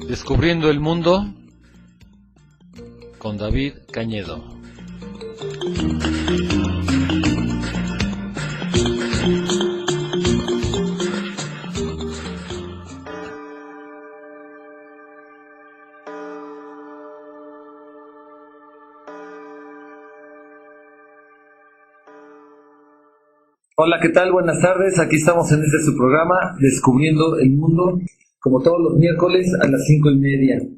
Descubriendo el mundo con David Cañedo. Hola, ¿qué tal? Buenas tardes. Aquí estamos en su programa, Descubriendo el Mundo, como todos los miércoles a las 5:30.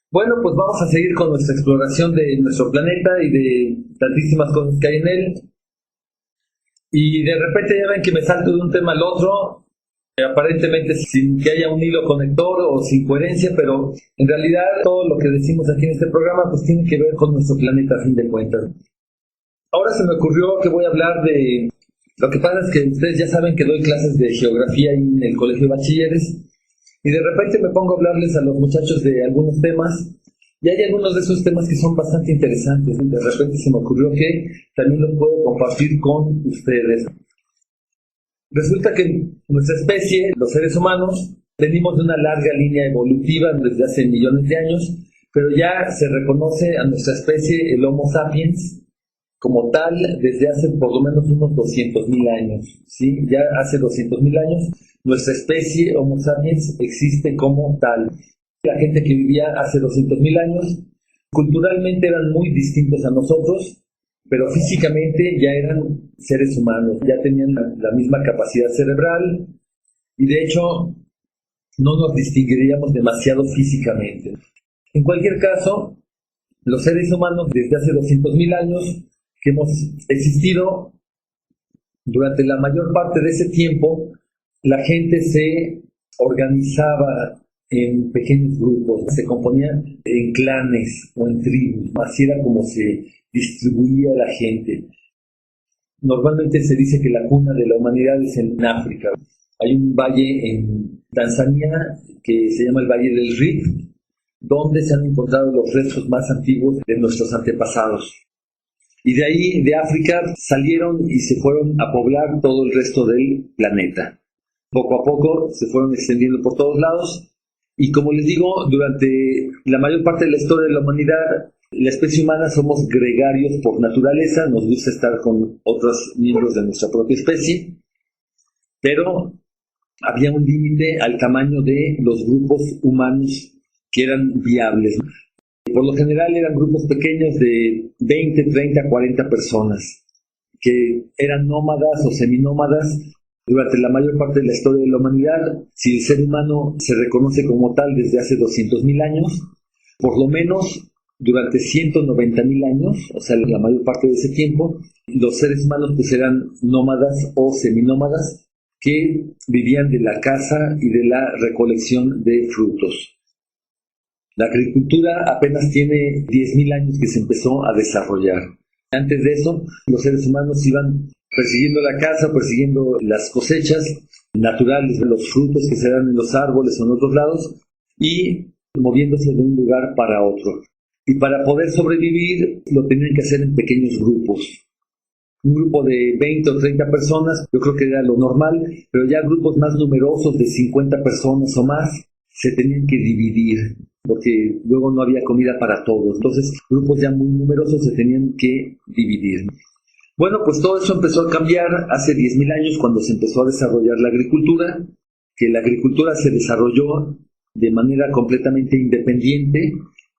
Bueno, pues vamos a seguir con nuestra exploración de nuestro planeta y de tantísimas cosas que hay en él. Y de repente ya ven que me salto de un tema al otro, aparentemente sin que haya un hilo conector o sin coherencia, pero en realidad todo lo que decimos aquí en este programa pues tiene que ver con nuestro planeta a fin de cuentas. Ahora se me ocurrió que voy a hablar de... Lo que pasa es que ustedes ya saben que doy clases de geografía en el colegio de bachilleres y de repente me pongo a hablarles a los muchachos de algunos temas y hay algunos de esos temas que son bastante interesantes. De repente se me ocurrió que también los puedo compartir con ustedes. Resulta que nuestra especie, los seres humanos, venimos de una larga línea evolutiva desde hace millones de años, pero ya se reconoce a nuestra especie, el Homo sapiens, como tal desde hace por lo menos unos 200,000 años, ¿sí? Ya hace 200,000 años nuestra especie Homo sapiens existe como tal. La gente que vivía hace 200,000 años culturalmente eran muy distintos a nosotros, pero físicamente ya eran seres humanos, ya tenían la misma capacidad cerebral y de hecho no nos distinguiríamos demasiado físicamente. En cualquier caso, los seres humanos desde hace 200,000 años que hemos existido, durante la mayor parte de ese tiempo, la gente se organizaba en pequeños grupos, se componía en clanes o en tribus, así era como se distribuía la gente. Normalmente se dice que la cuna de la humanidad es en África. Hay un valle en Tanzania que se llama el Valle del Rift, donde se han encontrado los restos más antiguos de nuestros antepasados. Y de ahí, de África, salieron y se fueron a poblar todo el resto del planeta. Poco a poco se fueron extendiendo por todos lados. Y como les digo, durante la mayor parte de la historia de la humanidad, la especie humana somos gregarios por naturaleza, nos gusta estar con otros miembros de nuestra propia especie, pero había un límite al tamaño de los grupos humanos que eran viables. Por lo general eran grupos pequeños de 20, 30, 40 personas que eran nómadas o seminómadas durante la mayor parte de la historia de la humanidad. Si el ser humano se reconoce como tal desde hace 200,000 años, por lo menos durante 190,000 años, o sea, la mayor parte de ese tiempo, los seres humanos pues eran nómadas o seminómadas que vivían de la caza y de la recolección de frutos. La agricultura apenas tiene 10,000 años que se empezó a desarrollar. Antes de eso, los seres humanos iban persiguiendo la caza, persiguiendo las cosechas naturales de los frutos que se dan en los árboles o en otros lados y moviéndose de un lugar para otro. Y para poder sobrevivir lo tenían que hacer en pequeños grupos. Un grupo de 20 o 30 personas, yo creo que era lo normal, pero ya grupos más numerosos de 50 personas o más se tenían que dividir, porque luego no había comida para todos. Entonces, grupos ya muy numerosos se tenían que dividir. Bueno, pues todo eso empezó a cambiar hace 10,000 años cuando se empezó a desarrollar la agricultura, que la agricultura se desarrolló de manera completamente independiente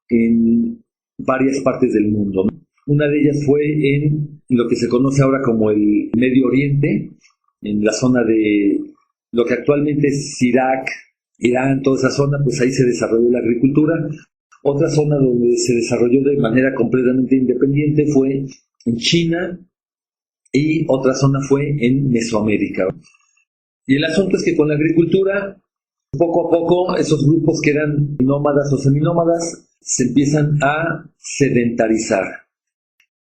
en varias partes del mundo. Una de ellas fue en lo que se conoce ahora como el Medio Oriente, en la zona de lo que actualmente es Irak, Irán, toda esa zona, pues ahí se desarrolló la agricultura. Otra zona donde se desarrolló de manera completamente independiente fue en China y otra zona fue en Mesoamérica. Y el asunto es que con la agricultura, poco a poco, esos grupos que eran nómadas o seminómadas se empiezan a sedentarizar.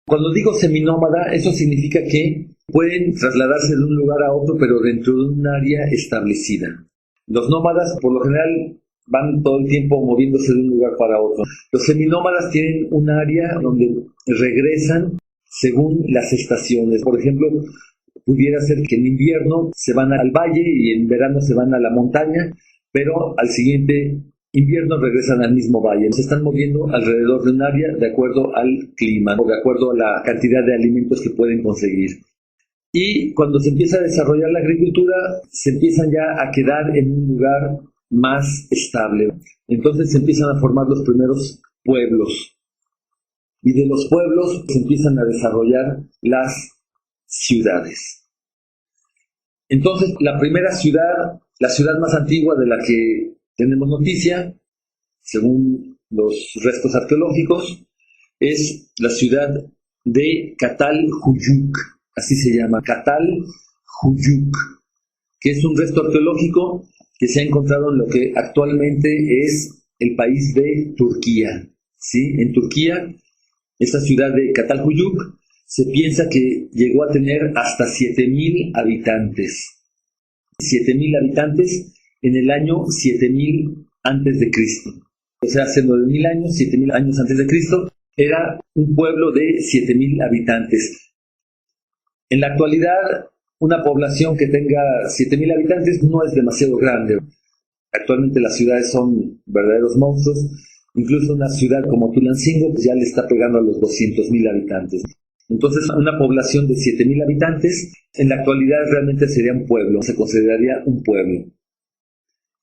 Cuando digo seminómada, eso significa que pueden trasladarse de un lugar a otro, pero dentro de un área establecida. Los nómadas, por lo general, van todo el tiempo moviéndose de un lugar para otro. Los seminómadas tienen un área donde regresan según las estaciones. Por ejemplo, pudiera ser que en invierno se van al valle y en verano se van a la montaña, pero al siguiente invierno regresan al mismo valle. Se están moviendo alrededor de un área de acuerdo al clima o de acuerdo a la cantidad de alimentos que pueden conseguir. Y cuando se empieza a desarrollar la agricultura, se empiezan ya a quedar en un lugar más estable. Entonces se empiezan a formar los primeros pueblos. Y de los pueblos se empiezan a desarrollar las ciudades. Entonces, la primera ciudad, la ciudad más antigua de la que tenemos noticia, según los restos arqueológicos, es la ciudad de Catalhuyuk, así se llama, Catalhuyuk, que es un resto arqueológico que se ha encontrado en lo que actualmente es el país de Turquía. ¿Sí? En Turquía, esta ciudad de Catalhuyuk se piensa que llegó a tener hasta 7,000 habitantes. 7,000 habitantes en el año 7,000 antes de Cristo. O sea, hace 9,000 años, 7,000 años antes de Cristo, era un pueblo de 7,000 habitantes. En la actualidad, una población que tenga 7,000 habitantes no es demasiado grande. Actualmente las ciudades son verdaderos monstruos. Incluso una ciudad como Tulancingo pues ya le está pegando a los 200,000 habitantes. Entonces, una población de 7,000 habitantes, en la actualidad realmente sería un pueblo, se consideraría un pueblo.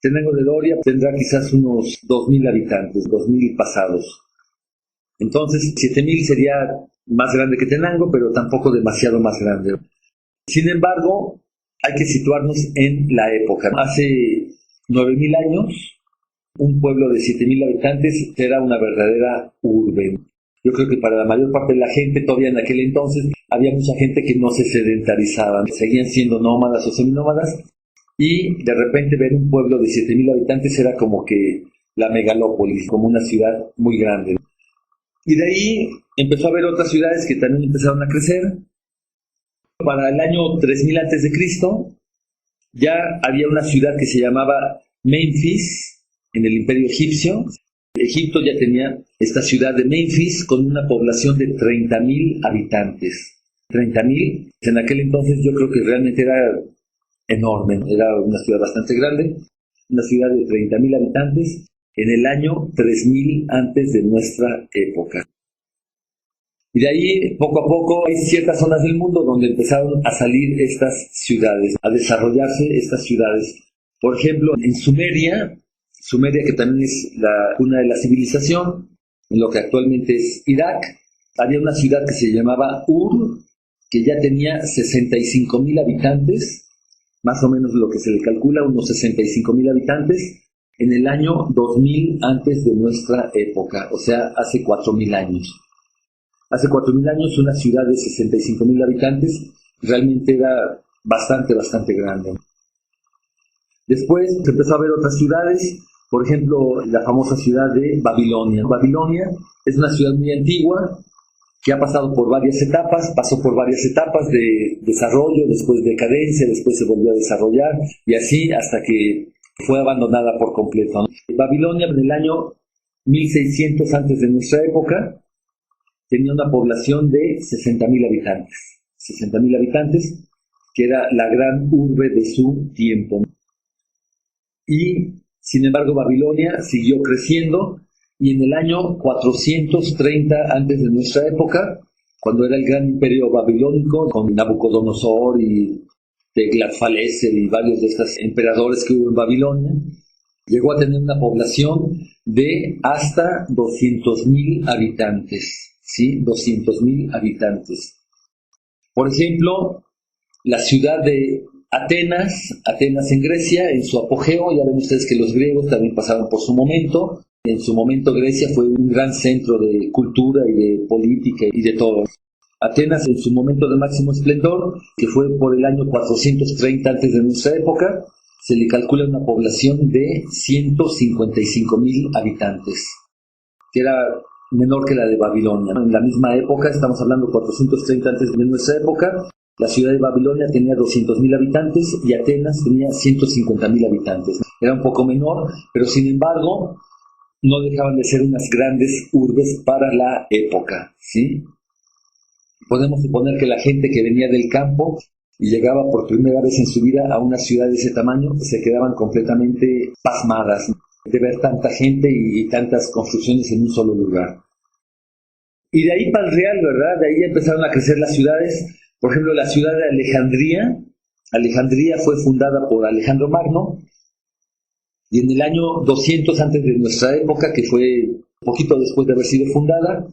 Tenango de Doria tendrá quizás unos 2,000 habitantes, 2,000 pasados. Entonces, 7,000 sería más grande que Tenango, pero tampoco demasiado más grande. Sin embargo, hay que situarnos en la época. Hace 9,000 años, un pueblo de 7,000 habitantes era una verdadera urbe. Yo creo que para la mayor parte de la gente, todavía en aquel entonces, había mucha gente que no se sedentarizaba, seguían siendo nómadas o seminómadas, y de repente ver un pueblo de 7,000 habitantes era como que la megalópolis, como una ciudad muy grande. Y de ahí empezó a haber otras ciudades que también empezaron a crecer. Para el año 3000 a.C., ya había una ciudad que se llamaba Menfis, en el Imperio Egipcio. Egipto ya tenía esta ciudad de Menfis con una población de 30,000 habitantes. 30,000, en aquel entonces yo creo que realmente era enorme, era una ciudad bastante grande, una ciudad de 30,000 habitantes en el año 3000 antes de nuestra época. Y de ahí, poco a poco, hay ciertas zonas del mundo donde empezaron a salir estas ciudades, a desarrollarse estas ciudades. Por ejemplo, en Sumeria, que también es la cuna de la civilización, en lo que actualmente es Irak, había una ciudad que se llamaba Ur, que ya tenía 65,000 habitantes, más o menos lo que se le calcula, unos 65,000 habitantes, en el año 2000 antes de nuestra época, o sea, hace 4,000 años. Hace 4,000 años una ciudad de 65,000 habitantes realmente era bastante grande. Después se empezó a ver otras ciudades, por ejemplo, la famosa ciudad de Babilonia. Babilonia es una ciudad muy antigua que ha pasado por varias etapas, pasó por varias etapas de desarrollo, después decadencia, después se volvió a desarrollar y así hasta que fue abandonada por completo, ¿no? Babilonia en el año 1600 antes de nuestra época tenía una población de 60,000 habitantes. 60,000 habitantes, que era la gran urbe de su tiempo. Y, sin embargo, Babilonia siguió creciendo y en el año 430 antes de nuestra época, cuando era el gran imperio babilónico, con Nabucodonosor y Tiglat-Pileser y varios de estos emperadores que hubo en Babilonia, llegó a tener una población de hasta 200,000 habitantes. ¿Sí? 200,000 habitantes. Por ejemplo, la ciudad de Atenas en Grecia, en su apogeo, ya ven ustedes que los griegos también pasaron por su momento. En su momento Grecia fue un gran centro de cultura y de política y de todo. Atenas en su momento de máximo esplendor, que fue por el año 430 antes de nuestra época, se le calcula una población de 155,000 habitantes, que era menor que la de Babilonia. En la misma época, estamos hablando 430 antes de nuestra época, La ciudad de Babilonia tenía 200.000 habitantes y Atenas tenía 150.000 habitantes. Era un poco menor, pero sin embargo no dejaban de ser unas grandes urbes para la época, ¿sí? Podemos suponer que la gente que venía del campo y llegaba por primera vez en su vida a una ciudad de ese tamaño, se quedaban completamente pasmadas de ver tanta gente y tantas construcciones en un solo lugar. Y de ahí para el Real, ¿verdad? De ahí empezaron a crecer las ciudades. Por ejemplo, la ciudad de Alejandría. Alejandría fue fundada por Alejandro Magno, y en el año 200 antes de nuestra época, que fue poquito después de haber sido fundada,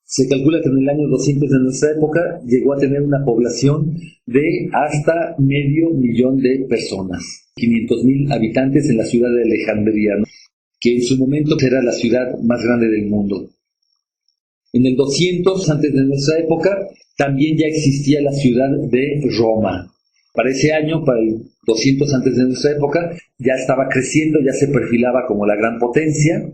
se calcula que en el año 200 de nuestra época llegó a tener una población de hasta 500.000 de personas, 500.000 habitantes en la ciudad de Alejandría, ¿no? Que en su momento era la ciudad más grande del mundo. En el 200 antes de nuestra época también ya existía la ciudad de Roma. Para ese año, para el 200 antes de nuestra época, ya estaba creciendo, ya se perfilaba como la gran potencia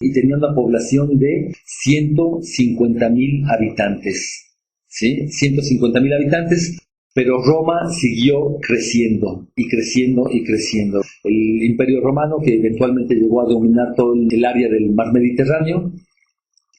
y tenía una población de 150.000 habitantes, ¿sí? 150.000 habitantes, pero Roma siguió creciendo y creciendo y creciendo. El Imperio Romano, que eventualmente llegó a dominar todo el área del mar Mediterráneo,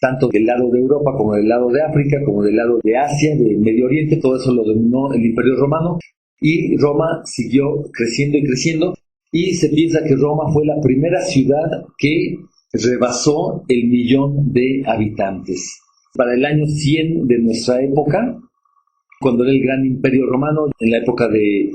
tanto del lado de Europa como del lado de África, como del lado de Asia, del Medio Oriente, todo eso lo dominó el Imperio Romano. Y Roma siguió creciendo y creciendo, y se piensa que Roma fue la primera ciudad que rebasó el 1.000.000 de habitantes. Para el año 100 de nuestra época, cuando era el gran imperio romano, en la época de,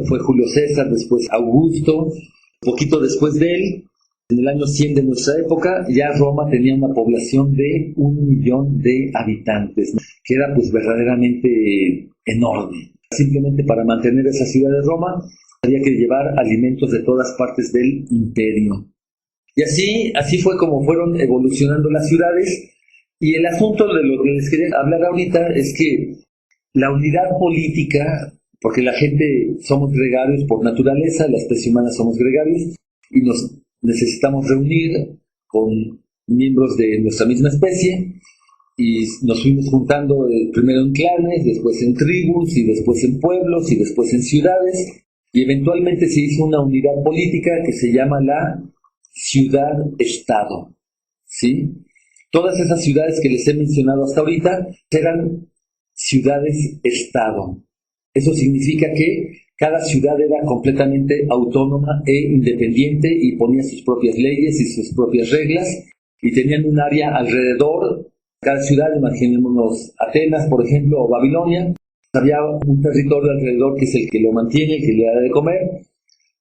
fue Julio César, después Augusto, poquito después de él, en el año 100 de nuestra época, ya Roma tenía una población de 1.000.000 de habitantes, ¿no? Que era pues verdaderamente enorme. Simplemente para mantener esa ciudad de Roma había que llevar alimentos de todas partes del imperio. Y así fue como fueron evolucionando las ciudades. Y el asunto de lo que les quería hablar ahorita es que la unidad política, porque la gente somos gregarios por naturaleza, la especie humana somos gregarios, y nos necesitamos reunir con miembros de nuestra misma especie, y nos fuimos juntando primero en clanes, después en tribus, y después en pueblos, y después en ciudades, y eventualmente se hizo una unidad política que se llama la ciudad-estado, ¿sí? Todas esas ciudades que les he mencionado hasta ahorita eran ciudades-estado. Eso significa que cada ciudad era completamente autónoma e independiente y ponía sus propias leyes y sus propias reglas, y tenían un área alrededor. Cada ciudad, imaginémonos Atenas, por ejemplo, o Babilonia, había un territorio alrededor que es el que lo mantiene, el que le da de comer,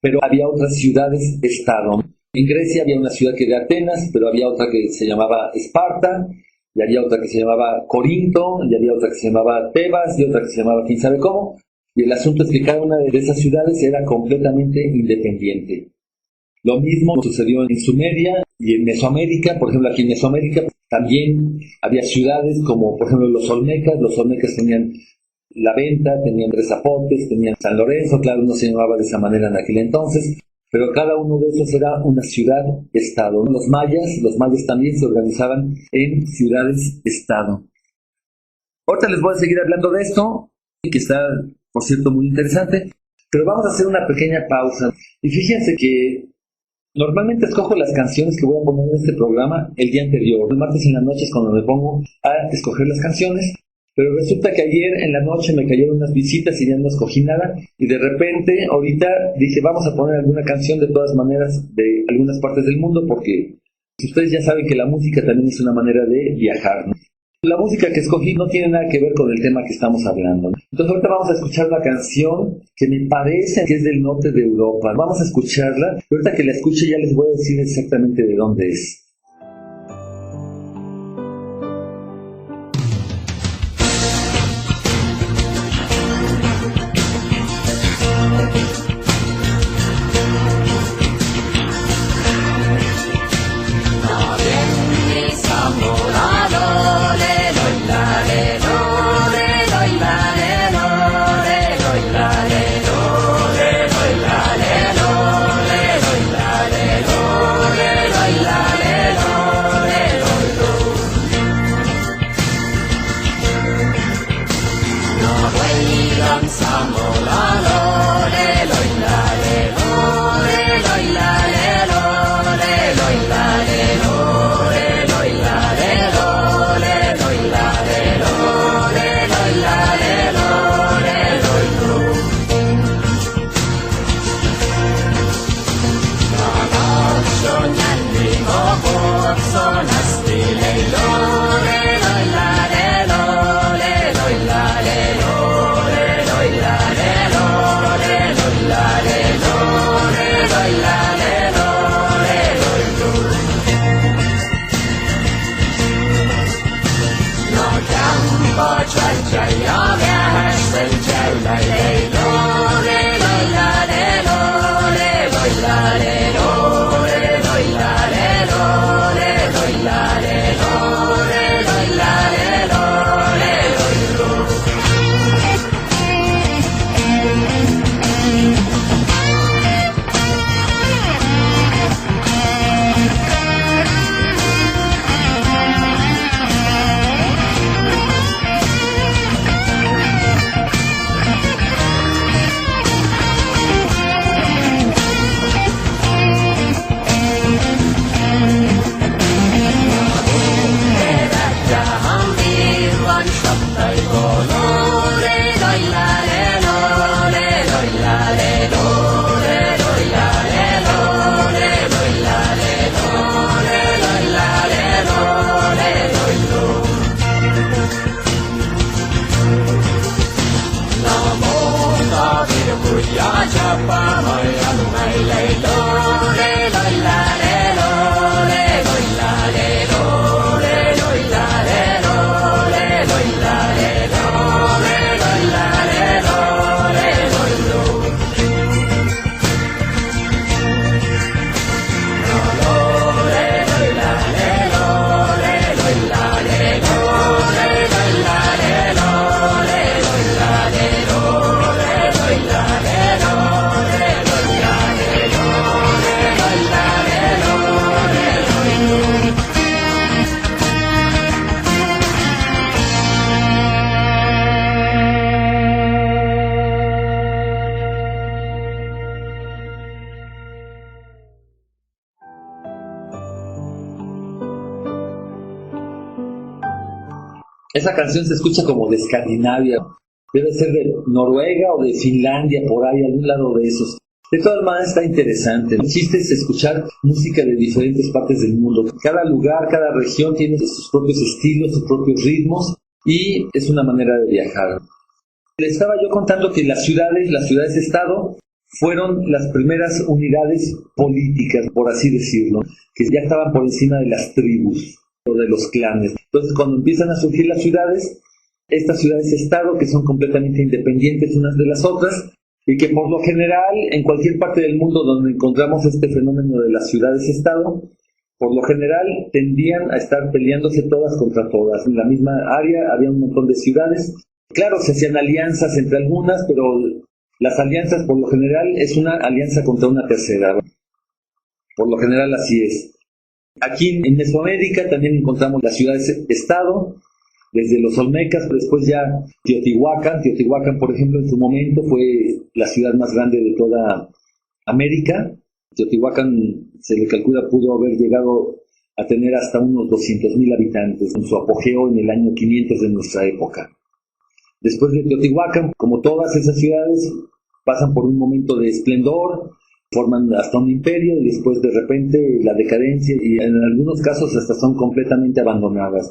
pero había otras ciudades-estado. En Grecia había una ciudad que era Atenas, pero había otra que se llamaba Esparta, y había otra que se llamaba Corinto, y había otra que se llamaba Tebas, y otra que se llamaba quién sabe cómo, y el asunto es que cada una de esas ciudades era completamente independiente. Lo mismo sucedió en Sumeria y en Mesoamérica. Por ejemplo, aquí en Mesoamérica también había ciudades como, por ejemplo, los Olmecas. Los Olmecas tenían La Venta, tenían Tres Zapotes, tenían San Lorenzo. Claro, no se llamaba de esa manera en aquel entonces, pero cada uno de esos era una ciudad-estado. Los mayas también se organizaban en ciudades-estado. Ahorita les voy a seguir hablando de esto, que está, por cierto, muy interesante, pero vamos a hacer una pequeña pausa. Y fíjense que normalmente escojo las canciones que voy a poner en este programa el día anterior. El martes en la noche es cuando me pongo a escoger las canciones, pero resulta que ayer en la noche me cayeron unas visitas y ya no escogí nada, y de repente ahorita dije vamos a poner alguna canción de todas maneras de algunas partes del mundo, porque ustedes ya saben que la música también es una manera de viajar, ¿no? La música que escogí no tiene nada que ver con el tema que estamos hablando, ¿no? Entonces ahorita vamos a escuchar una canción que me parece que es del norte de Europa. Vamos a escucharla, y ahorita que la escuche ya les voy a decir exactamente de dónde es. Esa canción se escucha como de Escandinavia, debe ser de Noruega o de Finlandia, por ahí, algún lado de esos. De todas maneras está interesante. El chiste es escuchar música de diferentes partes del mundo. Cada lugar, cada región tiene sus propios estilos, sus propios ritmos y es una manera de viajar. Le estaba yo contando que las ciudades-estado, fueron las primeras unidades políticas, por así decirlo, que ya estaban por encima de las tribus o de los clanes. Entonces, cuando empiezan a surgir las ciudades, estas ciudades-estado que son completamente independientes unas de las otras, y que por lo general, en cualquier parte del mundo donde encontramos este fenómeno de las ciudades-estado, por lo general tendían a estar peleándose todas contra todas. En la misma área había un montón de ciudades. Claro, se hacían alianzas entre algunas, pero las alianzas por lo general es una alianza contra una tercera. Por lo general así es. Aquí en Mesoamérica también encontramos las ciudades-estado, desde los olmecas, pero después ya Teotihuacán. Teotihuacán, por ejemplo, en su momento fue la ciudad más grande de toda América. Teotihuacán, se le calcula, pudo haber llegado a tener hasta unos 200,000 habitantes en su apogeo en el año 500 de nuestra época. Después de Teotihuacán, como todas esas ciudades, pasan por un momento de esplendor, forman hasta un imperio y después de repente la decadencia y en algunos casos hasta son completamente abandonadas.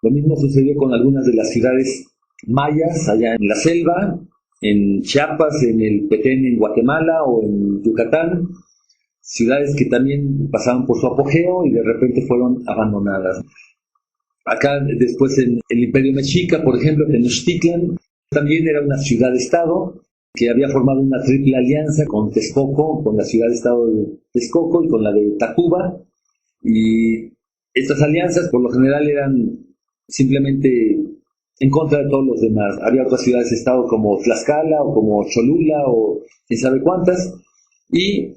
Lo mismo sucedió con algunas de las ciudades mayas allá en la selva, en Chiapas, en el Petén, en Guatemala o en Yucatán, ciudades que también pasaban por su apogeo y de repente fueron abandonadas. Acá después en el Imperio Mexica, por ejemplo, Tenochtitlan, también era una ciudad-estado que había formado una triple alianza con Texcoco, con la ciudad-estado de Texcoco y con la de Tacuba. Y estas alianzas por lo general eran simplemente en contra de todos los demás. Había otras ciudades-estado como Tlaxcala o como Cholula o quién sabe cuántas. Y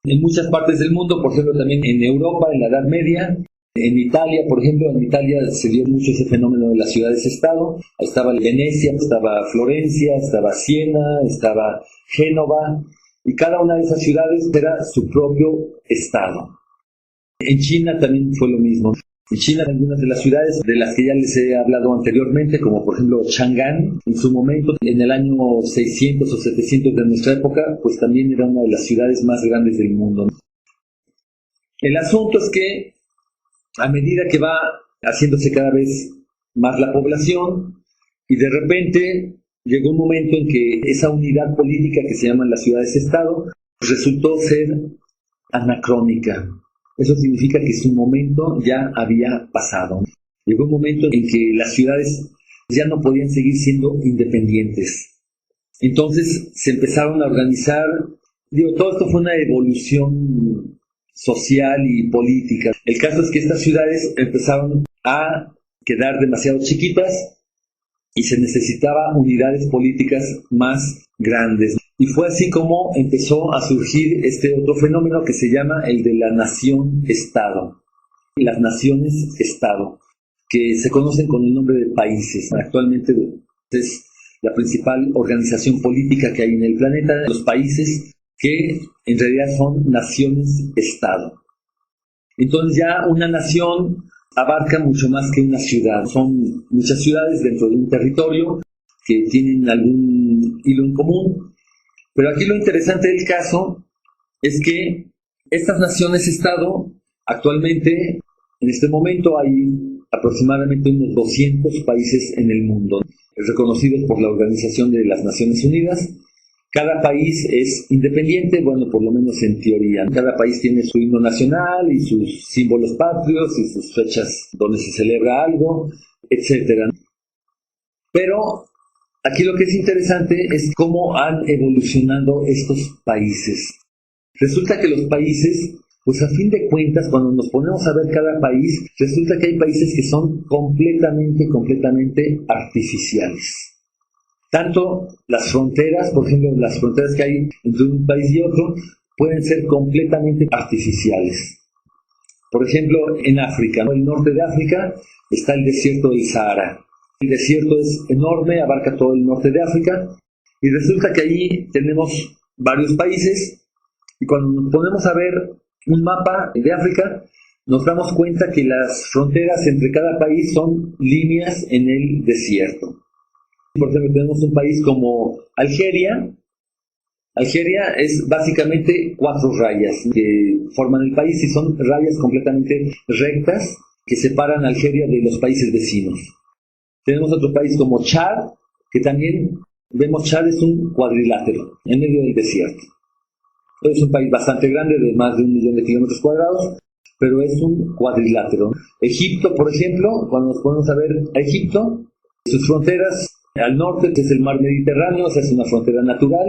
en muchas partes del mundo, por ejemplo también en Europa, en la Edad Media, en Italia, por ejemplo, en Italia se dio mucho ese fenómeno de las ciudades-estado. Ahí estaba Venecia, estaba Florencia, estaba Siena, estaba Génova, y cada una de esas ciudades era su propio estado. En China también fue lo mismo. En China, algunas de las ciudades de las que ya les he hablado anteriormente, como por ejemplo Chang'an, en su momento, en el año 600 o 700 de nuestra época, pues también era una de las ciudades más grandes del mundo. El asunto es que a medida que va haciéndose cada vez más la población, y de repente llegó un momento en que esa unidad política que se llaman las ciudades-estado resultó ser anacrónica. Eso significa que su momento ya había pasado. Llegó un momento en que las ciudades ya no podían seguir siendo independientes. Entonces se empezaron a organizar. Todo esto fue una evolución social y política. El caso es que estas ciudades empezaron a quedar demasiado chiquitas y se necesitaba unidades políticas más grandes. Y fue así como empezó a surgir este otro fenómeno que se llama el de la nación-estado. Las naciones-estado, que se conocen con el nombre de países. Actualmente es la principal organización política que hay en el planeta, los países que en realidad son naciones-estado. Entonces ya una nación abarca mucho más que una ciudad. Son muchas ciudades dentro de un territorio que tienen algún hilo en común. Pero aquí lo interesante del caso es que estas naciones-estado, actualmente, en este momento hay aproximadamente unos 200 países en el mundo, reconocidos por la Organización de las Naciones Unidas. Cada país es independiente, bueno, por lo menos en teoría. Cada país tiene su himno nacional y sus símbolos patrios y sus fechas donde se celebra algo, etc. Pero aquí lo que es interesante es cómo han evolucionado estos países. Resulta que los países, pues a fin de cuentas, cuando nos ponemos a ver cada país, resulta que hay países que son completamente artificiales. Tanto las fronteras, por ejemplo, las fronteras que hay entre un país y otro, pueden ser completamente artificiales. Por ejemplo, en África, en el norte de África, está el desierto del Sahara. El desierto es enorme, abarca todo el norte de África, y resulta que allí tenemos varios países, y cuando nos ponemos a ver un mapa de África, nos damos cuenta que las fronteras entre cada país son líneas en el desierto. Por ejemplo, tenemos un país como Algeria. Algeria es básicamente 4 rayas que forman el país y son rayas completamente rectas que separan a Algeria de los países vecinos. Tenemos otro país como Chad, que también vemos Chad es un cuadrilátero en medio del desierto. Es un país bastante grande, de más de 1 millón de kilómetros cuadrados, pero es un cuadrilátero. Egipto, por ejemplo, cuando nos ponemos a ver a Egipto, sus fronteras al norte, que es el mar Mediterráneo, esa es una frontera natural.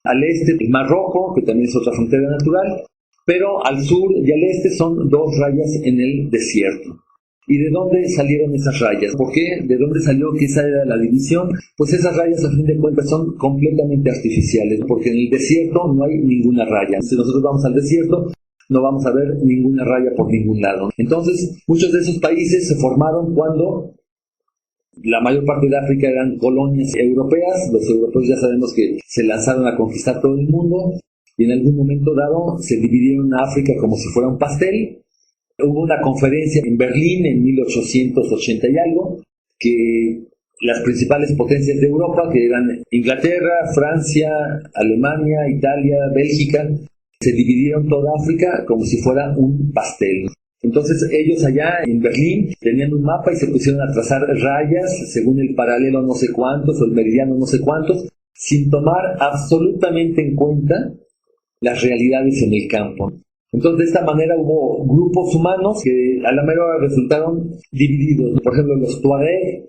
Al este, el Mar Rojo, que también es otra frontera natural, pero al sur y al este son 2 rayas en el desierto. ¿Y de dónde salieron esas rayas? ¿Por qué? ¿De dónde salió que esa era la división? Pues esas rayas, a fin de cuentas, son completamente artificiales, porque en el desierto no hay ninguna raya. Si nosotros vamos al desierto, no vamos a ver ninguna raya por ningún lado. Entonces, muchos de esos países se formaron cuando la mayor parte de África eran colonias europeas. Los europeos ya sabemos que se lanzaron a conquistar todo el mundo y en algún momento dado se dividieron a África como si fuera un pastel. Hubo una conferencia en Berlín en 1880 y algo, que las principales potencias de Europa, que eran Inglaterra, Francia, Alemania, Italia, Bélgica, se dividieron toda África como si fuera un pastel. Entonces ellos allá en Berlín tenían un mapa y se pusieron a trazar rayas según el paralelo no sé cuántos o el meridiano no sé cuántos, sin tomar absolutamente en cuenta las realidades en el campo. Entonces de esta manera hubo grupos humanos que a la mera hora resultaron divididos. Por ejemplo, los Tuareg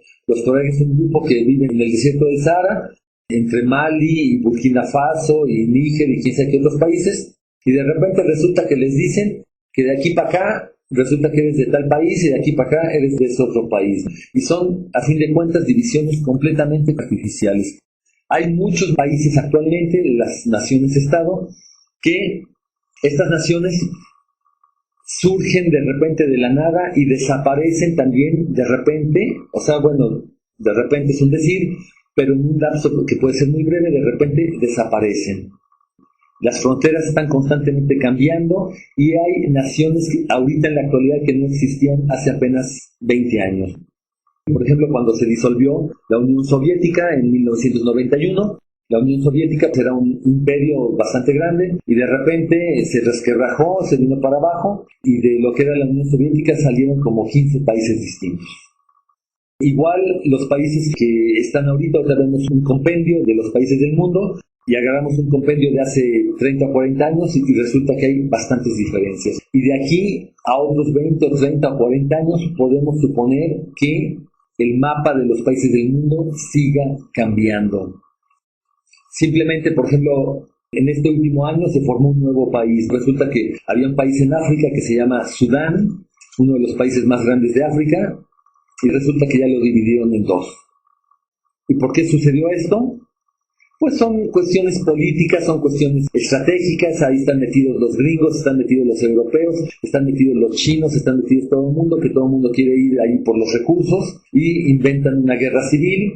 es un grupo que vive en el desierto del Sahara, entre Mali y Burkina Faso y Níger y quién sabe qué otros países, y de repente resulta que les dicen que de aquí para acá resulta que eres de tal país y de aquí para acá eres de ese otro país. Y son, a fin de cuentas, divisiones completamente artificiales. Hay muchos países actualmente, las naciones-estado, que estas naciones surgen de repente de la nada y desaparecen también de repente. O sea, bueno, de repente es un decir, pero en un lapso que puede ser muy breve, de repente desaparecen. Las fronteras están constantemente cambiando y hay naciones que ahorita en la actualidad que no existían hace apenas 20 años. Por ejemplo, cuando se disolvió la Unión Soviética en 1991, la Unión Soviética era un imperio bastante grande y de repente se resquebrajó, se vino para abajo y de lo que era la Unión Soviética salieron como 15 países distintos. Igual los países que están ahorita vemos un compendio de los países del mundo y agarramos un compendio de hace 30 o 40 años y resulta que hay bastantes diferencias. Y de aquí a otros 20 o 30 o 40 años podemos suponer que el mapa de los países del mundo siga cambiando. Simplemente, por ejemplo, en este último año se formó un nuevo país. Resulta que había un país en África que se llama Sudán, uno de los países más grandes de África, y resulta que ya lo dividieron en 2. ¿Y por qué sucedió esto? Pues son cuestiones políticas, son cuestiones estratégicas. Ahí están metidos los gringos, están metidos los europeos, están metidos los chinos, están metidos todo el mundo, que todo el mundo quiere ir ahí por los recursos y inventan una guerra civil.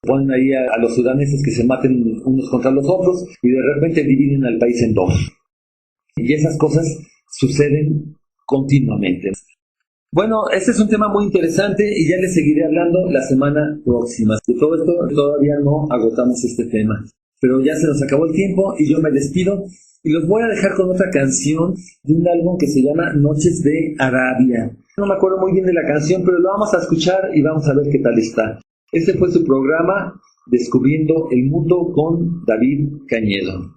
Ponen ahí a los sudaneses que se maten unos contra los otros y de repente dividen al país en 2. Y esas cosas suceden continuamente. Bueno, este es un tema muy interesante y ya les seguiré hablando la semana próxima. De todo esto todavía no agotamos este tema, pero ya se nos acabó el tiempo y yo me despido y los voy a dejar con otra canción de un álbum que se llama Noches de Arabia. No me acuerdo muy bien de la canción, pero lo vamos a escuchar y vamos a ver qué tal está. Este fue su programa Descubriendo el Mundo con David Cañedo.